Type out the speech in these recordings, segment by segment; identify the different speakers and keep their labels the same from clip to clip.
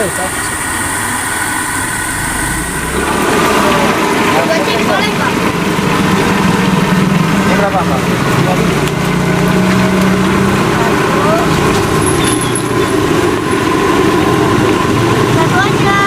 Speaker 1: boleh, Pak.
Speaker 2: Goceng boleh, Pak?
Speaker 1: Ini berapa, Pak?
Speaker 2: Satu aja.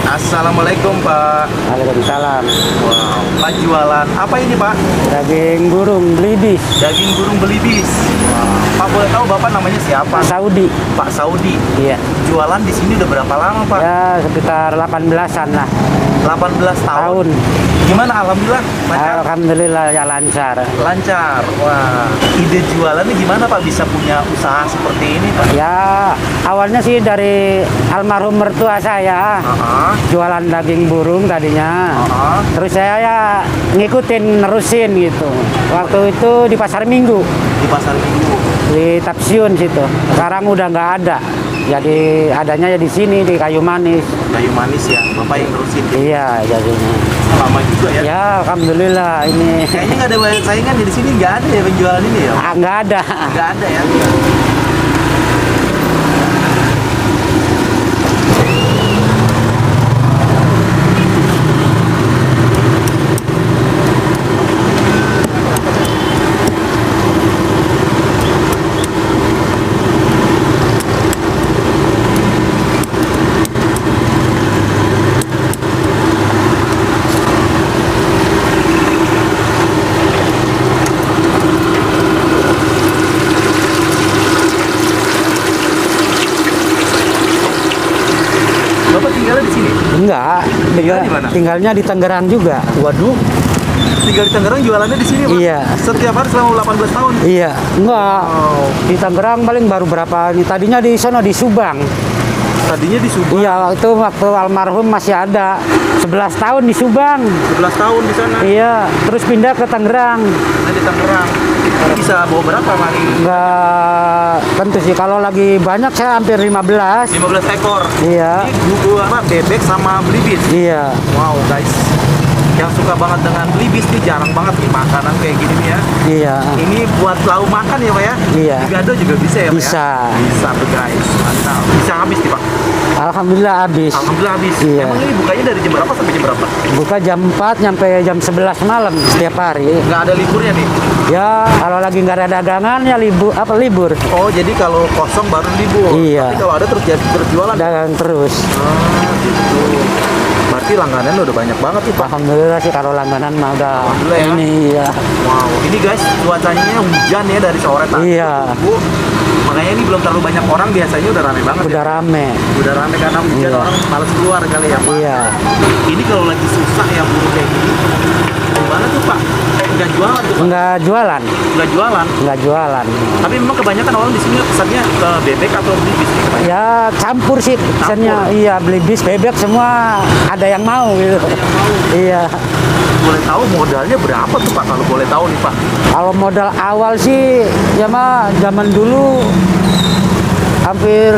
Speaker 1: Assalamualaikum, Pak.
Speaker 3: Waalaikumsalam.
Speaker 1: Wow, Pak jualan apa ini, Pak?
Speaker 3: Daging burung belibis
Speaker 1: Daging burung belibis. Wow. Pak, boleh tahu Bapak namanya siapa?
Speaker 3: Saudi.
Speaker 1: Pak Saudi.
Speaker 3: Iya.
Speaker 1: Jualan di sini udah berapa lama, Pak?
Speaker 3: Ya sekitar 18-an lah
Speaker 1: 18 tahun.
Speaker 3: tahun.
Speaker 1: Gimana? Alhamdulillah, lancar?
Speaker 3: Alhamdulillah ya lancar.
Speaker 1: Lancar. Wah, ide jualannya gimana, Pak? Bisa punya usaha seperti ini, Pak?
Speaker 3: Ya awalnya sih dari almarhum mertua saya
Speaker 1: Aha.
Speaker 3: jualan daging burung tadinya.
Speaker 1: Aha.
Speaker 3: Terus saya ya ngikutin nerusin gitu. Waktu itu di pasar Minggu
Speaker 1: Di pasar Minggu.
Speaker 3: di Tapsiun situ. Sekarang udah nggak ada. Jadi adanya ya di sini di Kayu Manis.
Speaker 1: Kayu manis ya, Bapak yang terusin.
Speaker 3: Iya jadinya.
Speaker 1: Lama juga ya.
Speaker 3: Ya alhamdulillah ini.
Speaker 1: Kayaknya nggak ada banyak saingan di sini, nggak ada ya penjualan ini ya?
Speaker 3: Nggak ada.
Speaker 1: Nggak ada ya. Bapak tinggalnya di sini?
Speaker 3: Enggak,
Speaker 1: Tinggal di mana?
Speaker 3: tinggalnya di Tangerang juga.
Speaker 1: Waduh, tinggal di Tangerang jualannya di sini, Pak?
Speaker 3: Iya.
Speaker 1: Setiap hari selama 18 tahun?
Speaker 3: Iya, enggak.
Speaker 1: Wow.
Speaker 3: Di Tangerang paling baru berapa ini. Tadinya di sono di Subang.
Speaker 1: Tadinya di Subang,
Speaker 3: Iya, waktu almarhum masih ada 11 tahun di Subang.
Speaker 1: 11 tahun di sana.
Speaker 3: Iya, terus pindah ke Tangerang.
Speaker 1: Nah, di Tangerang. Bisa bawa berapa hari?
Speaker 3: Enggak tentu sih, kalau lagi banyak saya hampir 15.
Speaker 1: 15 ekor.
Speaker 3: Iya.
Speaker 1: Ini dua apa? Bebek sama belibis.
Speaker 3: Iya.
Speaker 1: Wow, guys. Yang suka banget dengan belibis nih jarang banget nih makanan kayak gini nih ya.
Speaker 3: Iya.
Speaker 1: Ini buat lauk makan ya, Pak ya?
Speaker 3: Iya.
Speaker 1: Digado juga bisa ya, Pak
Speaker 3: Bisa.
Speaker 1: ya? Bisa tuh, guys. Mantap. Bisa habis nih, Pak?
Speaker 3: Alhamdulillah habis.
Speaker 1: Alhamdulillah habis.
Speaker 3: Iya.
Speaker 1: Emang ini bukanya dari jam berapa sampai jam berapa?
Speaker 3: Buka jam 4 nyampe jam 11 malam setiap hari.
Speaker 1: Nggak ada liburnya nih?
Speaker 3: Ya, kalau lagi nggak ada dagangan ya libur.
Speaker 1: Oh, jadi kalau kosong baru libur.
Speaker 3: Iya.
Speaker 1: Tapi kalau ada terus terus jualan.
Speaker 3: Dagang terus.
Speaker 1: Ah, gitu. Berarti langganan udah banyak banget nih, Pak.
Speaker 3: Alhamdulillah sih kalau langganan mah udah
Speaker 1: Alhamdulillah ya.
Speaker 3: ini ya.
Speaker 1: Wow, ini guys cuacanya hujan ya dari sore tadi.
Speaker 3: Iya.
Speaker 1: Bu, Makanya ini belum terlalu banyak orang, biasanya udah rame banget.
Speaker 3: Udah
Speaker 1: ya?
Speaker 3: rame.
Speaker 1: Udah rame karena hujan,
Speaker 3: Iya.
Speaker 1: orang malas keluar kali ya Pak.
Speaker 3: Iya.
Speaker 1: Ini kalau lagi susah ya buru kayak gini, gimana tuh Pak? Nggak jualan tuh Pak?
Speaker 3: Nggak jualan.
Speaker 1: Nggak jualan.
Speaker 3: Nggak jualan.
Speaker 1: Tapi memang kebanyakan orang di sini pesannya ke bebek atau beli bisnis.
Speaker 3: Ya campur sih pesannya. Iya, beli bis, bebek semua ada yang mau gitu. Iya.
Speaker 1: Boleh tahu modalnya berapa tuh Pak? Kalau boleh tahu nih Pak.
Speaker 3: Kalau modal awal sih ya mah zaman dulu hampir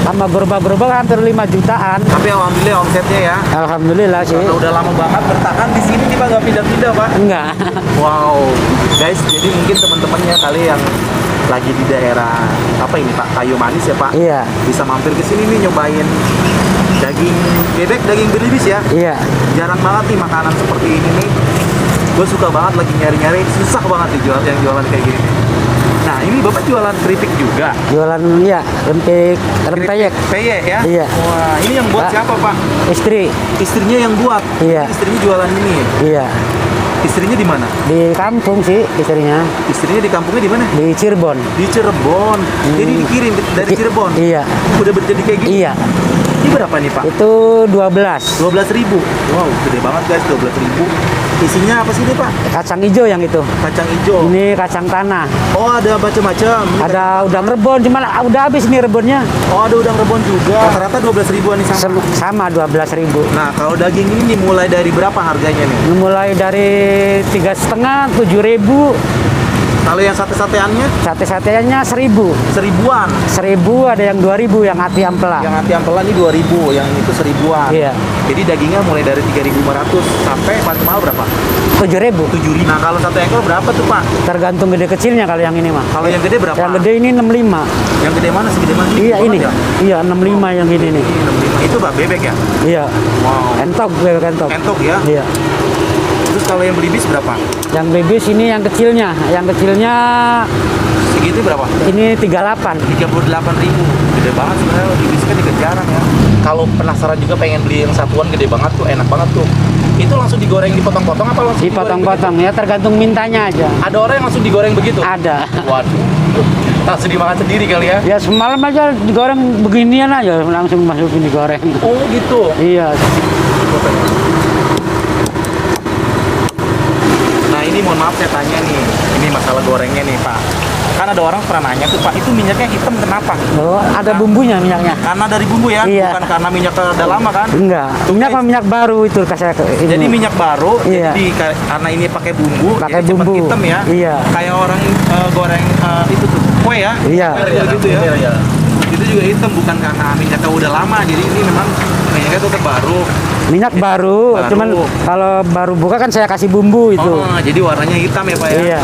Speaker 3: sama gerobak-gerobak hampir 5 jutaan.
Speaker 1: Tapi alhamdulillah omsetnya ya.
Speaker 3: Alhamdulillah sih.
Speaker 1: Karena udah lama banget bertahan di sini nih Pak, nggak pindah-pindah Pak.
Speaker 3: Enggak.
Speaker 1: Wow, guys, jadi mungkin teman-temannya kali yang lagi di daerah apa ini Pak, Kayu Manis ya Pak,
Speaker 3: Iya.
Speaker 1: bisa mampir ke sini nih nyobain daging bebek, daging belibis ya.
Speaker 3: Iya.
Speaker 1: Jarang banget nih makanan seperti ini nih. Gue suka banget lagi nyari-nyari, susah banget nih yang jualan kayak gini. Nah ini Bapak jualan keripik juga.
Speaker 3: Jualan ya rempeyek.
Speaker 1: Peyek ya?
Speaker 3: Iya.
Speaker 1: Wah, ini yang buat
Speaker 3: Pak.
Speaker 1: siapa Pak?
Speaker 3: Istri.
Speaker 1: Istrinya yang buat.
Speaker 3: Iya.
Speaker 1: Istrinya jualan ini.
Speaker 3: Iya.
Speaker 1: Istrinya di mana?
Speaker 3: Di kampung sih istrinya.
Speaker 1: Istrinya di kampungnya di mana?
Speaker 3: Di Cirebon.
Speaker 1: Di Cirebon. Jadi dikirim dari Cirebon.
Speaker 3: Iya.
Speaker 1: Udah jadi kayak gini.
Speaker 3: Iya.
Speaker 1: Ini berapa nih Pak?
Speaker 3: Itu 12.
Speaker 1: 12.000. Wow, gede banget guys, 12.000. Isinya apa sih ini Pak?
Speaker 3: Kacang hijau yang itu.
Speaker 1: Kacang hijau.
Speaker 3: Ini kacang tanah.
Speaker 1: Oh, ada macam-macam.
Speaker 3: Ada udang rebon, cuman udah habis nih rebonnya.
Speaker 1: Oh, ada udang rebon juga. Rata-rata 12.000-an nih sama.
Speaker 3: Sama 12.000.
Speaker 1: Nah, kalau daging ini dimulai dari berapa harganya nih?
Speaker 3: Mulai dari 3,5, 7.000.
Speaker 1: Kalau yang sate-sateannya
Speaker 3: Sate-satenya 1.000.
Speaker 1: 1.000-an.
Speaker 3: 1.000 ada yang 2.000 yang hati ampela.
Speaker 1: Yang hati ampelan ini 2.000, yang itu 1.000-an.
Speaker 3: Iya.
Speaker 1: Jadi dagingnya mulai dari 3.500 sampai paling mahal berapa?
Speaker 3: 7.000.
Speaker 1: 7.000. Nah, kalau satu ekor berapa tuh, Pak?
Speaker 3: Tergantung gede kecilnya kalau yang ini mah.
Speaker 1: Kalau yang gede berapa?
Speaker 3: Yang gede ini 65.
Speaker 1: Yang gede mana? Segede mana?
Speaker 3: Iya
Speaker 1: Gede
Speaker 3: ini.
Speaker 1: banget ya?
Speaker 3: Iya 65 yang gini nih.
Speaker 1: Ini 65. Itu Pak bebek ya?
Speaker 3: Iya.
Speaker 1: Wow.
Speaker 3: Entok bebek entok.
Speaker 1: Entok ya?
Speaker 3: Iya.
Speaker 1: Terus kalau yang belibis berapa?
Speaker 3: Yang bebis ini yang kecilnya. Yang kecilnya
Speaker 1: Segitu berapa?
Speaker 3: ini 38.
Speaker 1: 38.000. Gede banget sebenarnya, belibis kan juga jarang ya. Kalau penasaran juga pengen beli yang satuan gede banget tuh, enak banget tuh. Itu langsung digoreng dipotong-potong apa langsung
Speaker 3: Dipotong-potong ya tergantung mintanya aja.
Speaker 1: Ada orang yang langsung digoreng begitu?
Speaker 3: Ada.
Speaker 1: Waduh. Langsung dimakan sendiri kali ya?
Speaker 3: Ya semalam aja digoreng beginian aja langsung masukin digoreng.
Speaker 1: Oh gitu.
Speaker 3: Iya.
Speaker 1: Nah ini mohon maaf saya tanya nih, ini masalah gorengnya nih Pak. Kan ada orang pernah nanya tuh Pak, itu minyaknya hitam kenapa?
Speaker 3: Oh, ada bumbunya minyaknya.
Speaker 1: Karena dari bumbu ya,
Speaker 3: Iya.
Speaker 1: bukan karena minyak udah lama kan?
Speaker 3: Enggak. Minyak mah minyak baru itu kasih ini.
Speaker 1: Jadi minyak baru,
Speaker 3: Iya.
Speaker 1: jadi karena ini pakai bumbu,
Speaker 3: Pakai
Speaker 1: jadi cepet
Speaker 3: bumbu.
Speaker 1: hitam ya.
Speaker 3: Iya.
Speaker 1: Kayak orang goreng itu tuh kue ya.
Speaker 3: Iya.
Speaker 1: Gitu ya. Itu juga hitam bukan karena minyaknya udah lama, jadi ini memang minyaknya tetap baru.
Speaker 3: Minyak baru,
Speaker 1: Baru.
Speaker 3: cuman kalau baru buka kan saya kasih bumbu itu.
Speaker 1: Oh, jadi warnanya hitam ya Pak ya?
Speaker 3: Iya.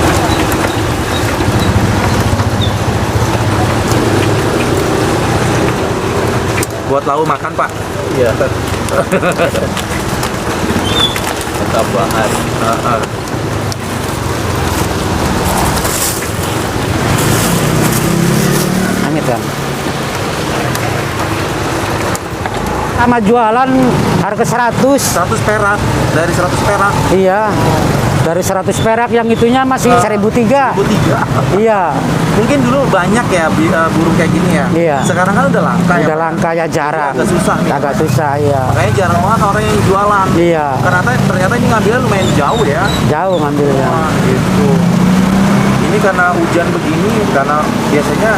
Speaker 1: Buat lau makan Pak? Iya. Tambahan.
Speaker 3: Amit kan. Sama jualan harga 100.
Speaker 1: 100 perak, dari 100 perak.
Speaker 3: Iya. Dari 100 perak yang itunya masih 1.003.
Speaker 1: 1.003.
Speaker 3: Iya.
Speaker 1: Mungkin dulu banyak ya burung kayak gini ya.
Speaker 3: Iya.
Speaker 1: Sekarang kan udah langka ya.
Speaker 3: Udah
Speaker 1: Pak?
Speaker 3: langka ya jarang.
Speaker 1: Agak susah nih.
Speaker 3: Agak susah iya.
Speaker 1: Makanya jarang banget orang yang jualan.
Speaker 3: Iya.
Speaker 1: Ternyata ini ngambilnya lumayan jauh ya.
Speaker 3: Jauh ngambilnya.
Speaker 1: Wah, gitu. Ini karena hujan begini, karena biasanya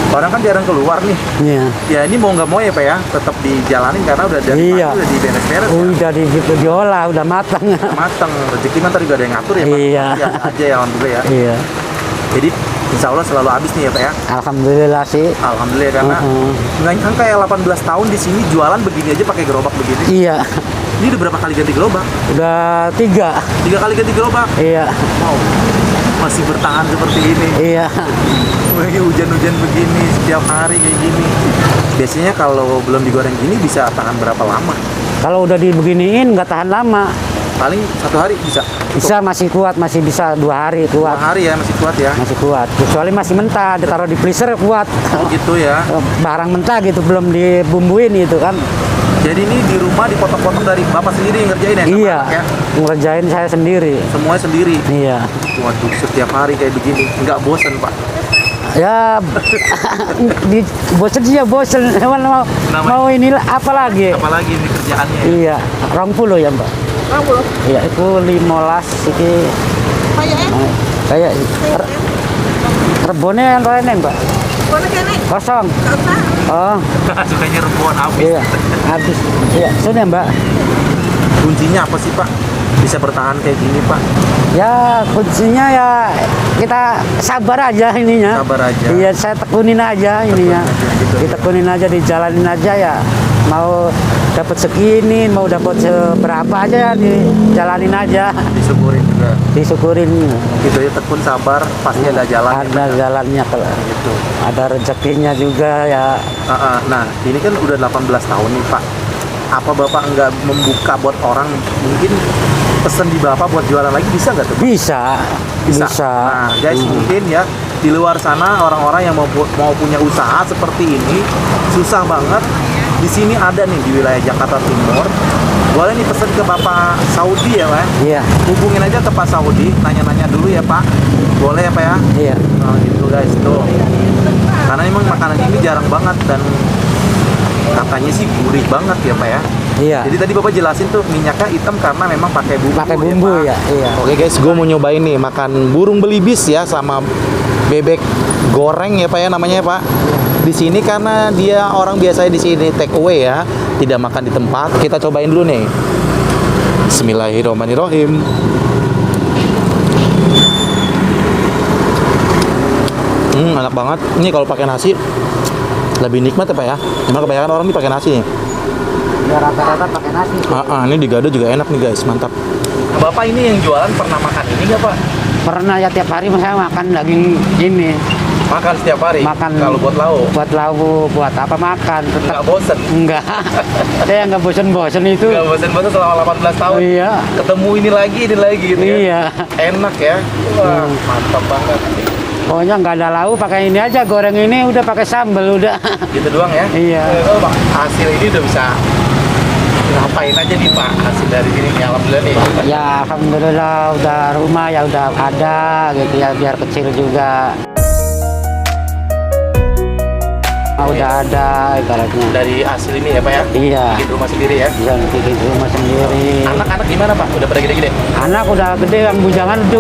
Speaker 1: orang kan jarang keluar nih.
Speaker 3: Iya.
Speaker 1: Ya ini mau nggak mau ya Pak ya, tetap dijalanin karena udah dari
Speaker 3: Iya.
Speaker 1: pagi udah diberes-beres ya.
Speaker 3: Udah diolah, udah matang.
Speaker 1: Mateng, rezeki mah ntar juga ada yang ngatur ya Pak.
Speaker 3: Iya.
Speaker 1: Ya aja ya alhamdulillah ya.
Speaker 3: Iya.
Speaker 1: Jadi insya Allah selalu habis nih ya Pak ya.
Speaker 3: Alhamdulillah sih.
Speaker 1: Alhamdulillah karena nggak kan kayak 18 tahun di sini jualan begini aja pakai gerobak begini.
Speaker 3: Iya.
Speaker 1: Ini udah berapa kali ganti gerobak?
Speaker 3: Udah 3.
Speaker 1: 3 kali ganti gerobak.
Speaker 3: Iya.
Speaker 1: Wow, masih bertahan seperti ini.
Speaker 3: Iya.
Speaker 1: Lagi hujan-hujan begini setiap hari kayak gini. Biasanya kalau belum digoreng gini bisa tahan berapa lama?
Speaker 3: Kalau udah dibeginiin nggak tahan lama.
Speaker 1: Paling 1 hari bisa.
Speaker 3: Bisa masih kuat, masih bisa 2 hari
Speaker 1: 2
Speaker 3: kuat.
Speaker 1: hari ya masih kuat ya.
Speaker 3: Masih kuat. Kecuali masih mentah, ditaruh di freezer kuat.
Speaker 1: Oh gitu ya.
Speaker 3: Barang mentah gitu belum dibumbuin gitu kan.
Speaker 1: Jadi ini di rumah dipotong-potong dari bapak sendiri yang ngerjain ya? Sama
Speaker 3: Iya.
Speaker 1: anak ya?
Speaker 3: Ngerjain saya sendiri.
Speaker 1: Semuanya sendiri.
Speaker 3: Iya.
Speaker 1: Waduh, setiap hari kayak begini nggak bosan Pak?
Speaker 3: Ya, bosen sih ya bosen. Emang mau ini apa lagi?
Speaker 1: Apalagi ini kerjaannya ya?
Speaker 3: Iya, 20 ya Mbak.
Speaker 2: Kamu loh.
Speaker 3: Iya, itu 15 iki
Speaker 2: Kayaknya.
Speaker 3: kayak rebone yang lainnya Mbak.
Speaker 2: Boleh kene.
Speaker 3: Kosong.
Speaker 2: Gak usah.
Speaker 3: Oh,
Speaker 1: Sukanya rebon habis.
Speaker 3: iya. Habis. Iya, sudah Mbak.
Speaker 1: Kuncinya apa sih Pak? Bisa bertahan kayak gini Pak?
Speaker 3: Ya, kuncinya ya kita sabar aja ininya.
Speaker 1: Sabar aja.
Speaker 3: Iya, saya tekunin aja ininya.
Speaker 1: gitu.
Speaker 3: Ditekunin aja, dijalanin aja ya. Mau dapat segini, mau dapat seberapa aja ya dijalanin aja.
Speaker 1: Disyukurin juga.
Speaker 3: Disyukurin.
Speaker 1: Gitu ya, tekun sabar, pasti ada jalan.
Speaker 3: Ada jalannya kalau
Speaker 1: Gitu.
Speaker 3: ada rezekinya juga ya.
Speaker 1: Nah, ini kan udah 18 tahun nih Pak. Apa Bapak nggak membuka buat orang mungkin pesen di Bapak buat jualan lagi bisa nggak tuh?
Speaker 3: Bisa.
Speaker 1: Nah, guys, mungkin ya di luar sana orang-orang yang mau punya usaha seperti ini susah banget. Di sini ada nih di wilayah Jakarta Timur. Boleh nih pesen ke Bapak Saudi ya, Pak?
Speaker 3: Iya.
Speaker 1: Hubungin aja ke Pak Saudi, nanya-nanya dulu ya, Pak. Boleh ya, Pak ya?
Speaker 3: Iya.
Speaker 1: Nah, gitu guys, tuh. Karena emang makanan ini jarang banget dan katanya sih gurih banget ya, Pak ya.
Speaker 3: Iya.
Speaker 1: Jadi tadi Bapak jelasin tuh minyaknya hitam karena memang pakai bumbu.
Speaker 3: Pakai bumbu
Speaker 1: Pak?
Speaker 3: ya, iya.
Speaker 1: Oke guys, gue mau nyobain nih makan burung belibis ya sama bebek goreng ya Pak ya namanya ya Pak. Di sini karena dia orang biasanya di sini take away ya, tidak makan di tempat. Kita cobain dulu nih. Bismillahirrahmanirrahim. Enak banget. Ini kalau pakai nasi lebih nikmat ya Pak ya. Emang kebanyakan orang nih pakai nasi nih.
Speaker 3: Ya rata-rata pakai nasi.
Speaker 1: Ini digado juga enak nih guys, mantap. Bapak ini yang jualan pernah makan ini nggak Pak?
Speaker 3: Pernah ya tiap hari saya makan daging ini.
Speaker 1: Makan setiap hari?
Speaker 3: Makan.
Speaker 1: Kalau buat lauk?
Speaker 3: Buat lauk, buat apa makan.
Speaker 1: Nggak bosen?
Speaker 3: Enggak. Saya nggak bosen-bosen itu.
Speaker 1: Nggak bosen-bosen selama 18 tahun?
Speaker 3: Iya.
Speaker 1: Ketemu ini lagi gitu ya?
Speaker 3: Iya.
Speaker 1: Enak ya? Wah, mantap banget.
Speaker 3: Pokoknya nggak ada lauk, pakai ini aja, goreng ini udah pakai sambal udah.
Speaker 1: Gitu doang ya?
Speaker 3: Iya.
Speaker 1: Oh, Pak, hasil ini udah bisa ngapain aja nih Pak hasil dari sini nih, alhamdulillah nih.
Speaker 3: Ya alhamdulillah udah rumah ya udah ada gitu ya, biar kecil juga. Udah ada ibaratnya.
Speaker 1: Dari hasil ini ya Pak ya?
Speaker 3: Iya.
Speaker 1: Bikin rumah sendiri ya?
Speaker 3: Bisa bikin rumah sendiri.
Speaker 1: Anak-anak gimana Pak? Udah pada gede-gede?
Speaker 3: Anak udah gede, yang bujangan 2.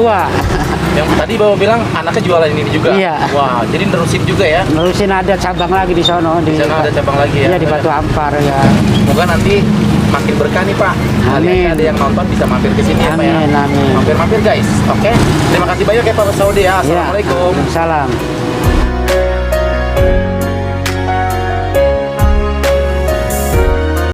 Speaker 1: Yang tadi Bapak bilang anaknya jualan ini juga?
Speaker 3: Iya.
Speaker 1: Wah, jadi nerusin juga ya?
Speaker 3: Nerusin ada cabang lagi di sono.
Speaker 1: Di sana ada cabang lagi ya?
Speaker 3: Iya di Batu Ampar ya.
Speaker 1: Semoga nanti makin berkah nih Pak.
Speaker 3: Amin.
Speaker 1: Ada yang nonton bisa mampir ke sini ya Pak ya.
Speaker 3: Amin, amin.
Speaker 1: Mampir-mampir guys. Oke. Terima kasih banyak ya Pak Saudi ya. Assalamualaikum.
Speaker 3: Salam.